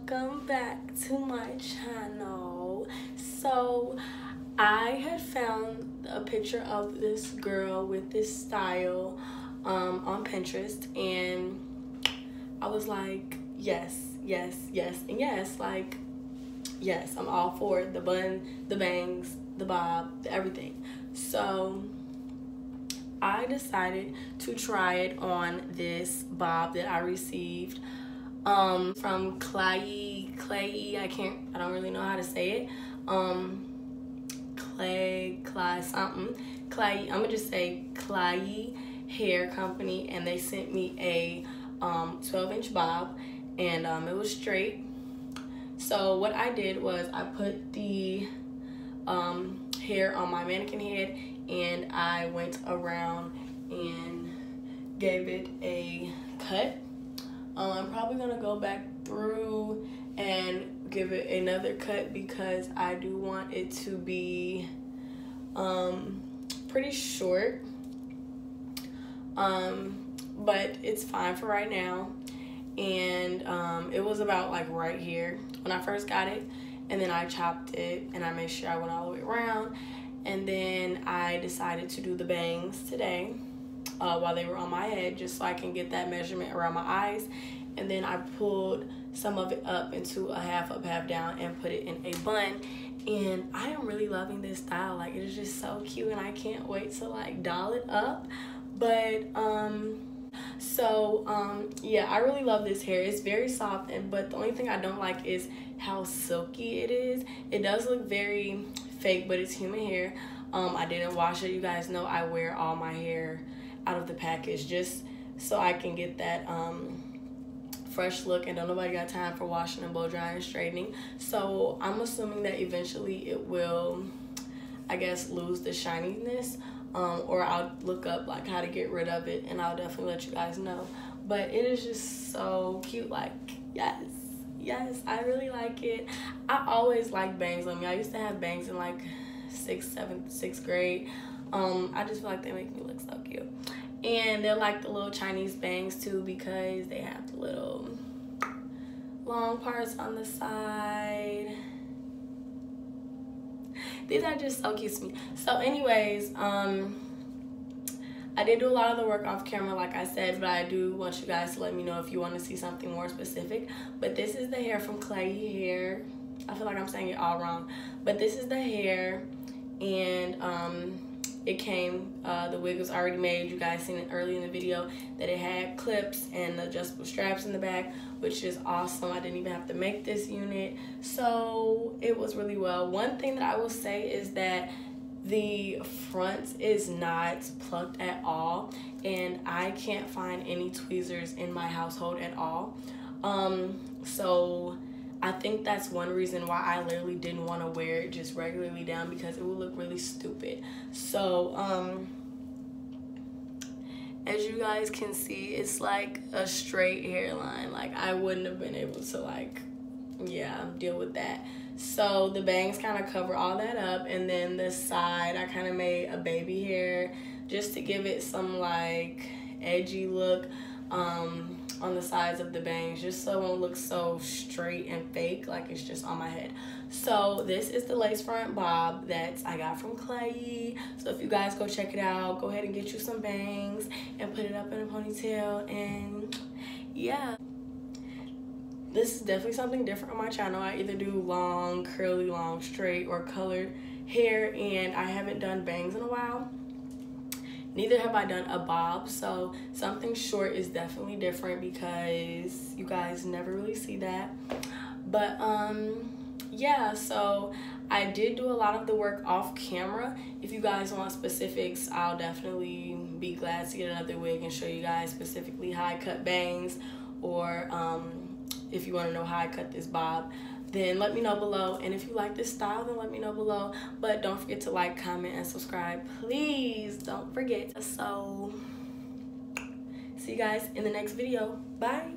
welcome back to my channel. So I had found a picture of this girl with this style on Pinterest, and I was like, yes, yes, yes, and yes. Like, yes, I'm all for it. The bun, the bangs, the bob, the everything. So I decided to try it on this bob that I received from Klayi, I don't really know how to say it. Klayi something. Klayi, I'm gonna just say Klayi Hair Company, and they sent me a 12-inch bob, and it was straight. So what I did was I put the hair on my mannequin head, and I went around and gave it a cut. I'm probably gonna go back through and give it another cut because I do want it to be pretty short, but it's fine for right now. And it was about like right here when I first got it, and then I chopped it and I made sure I went all the way around, and then I decided to do the bangs today while they were on my head, just so I can get that measurement around my eyes. And then I pulled some of it up into a half up, half down, and put it in a bun. And I am really loving this style. Like, it is just so cute, and I can't wait to like doll it up. But yeah, I really love this hair. It's very soft, but the only thing I don't like is how silky it is. It does look very fake, but it's human hair. I didn't wash it. You guys know I wear all my hair out of the package just so I can get that fresh look, and don't nobody got time for washing and blow drying and straightening. So I'm assuming that eventually it will, I guess, lose the shininess, or I'll look up like how to get rid of it, and I'll definitely let you guys know. But it is just so cute. Like, yes, I really like it. I always like bangs on me. I used to have bangs in like 6th grade. I just feel like they make me look so cute. And they're like the little Chinese bangs too, because they have the little long parts on the side. These are just so cute to me. So anyways, I did do a lot of the work off camera, like I said, but I do want you guys to let me know if you want to see something more specific. But this is the hair from Klayi Hair. I feel like I'm saying it all wrong, but this is the hair, and it came, the wig was already made. You guys seen it early in the video that it had clips and adjustable straps in the back, which is awesome. I didn't even have to make this unit, so it was really well. One thing that I will say is that the front is not plucked at all, and I can't find any tweezers in my household at all. So I think that's one reason why I literally didn't want to wear it just regularly down, because it would look really stupid. So as you guys can see, it's like a straight hairline. Like, I wouldn't have been able to, like, yeah, deal with that. So the bangs kind of cover all that up, and then the side I kind of made a baby hair just to give it some like edgy look on the sides of the bangs, just so it won't look so straight and fake like it's just on my head. So this is the lace front bob that I got from Klayi. So if you guys go check it out, go ahead and get you some bangs and put it up in a ponytail. And yeah, this is definitely something different on my channel. I either do long, curly, long, straight, or colored hair, and I haven't done bangs in a while. Neither have I done a bob, so something short is definitely different because you guys never really see that. But yeah, so I did do a lot of the work off camera. If you guys want specifics, I'll definitely be glad to get another wig and show you guys specifically how I cut bangs, or if you want to know how I cut this bob, then let me know below. And if you like this style, then let me know below. But don't forget to like, comment, and subscribe. Please don't forget. So see you guys in the next video. Bye.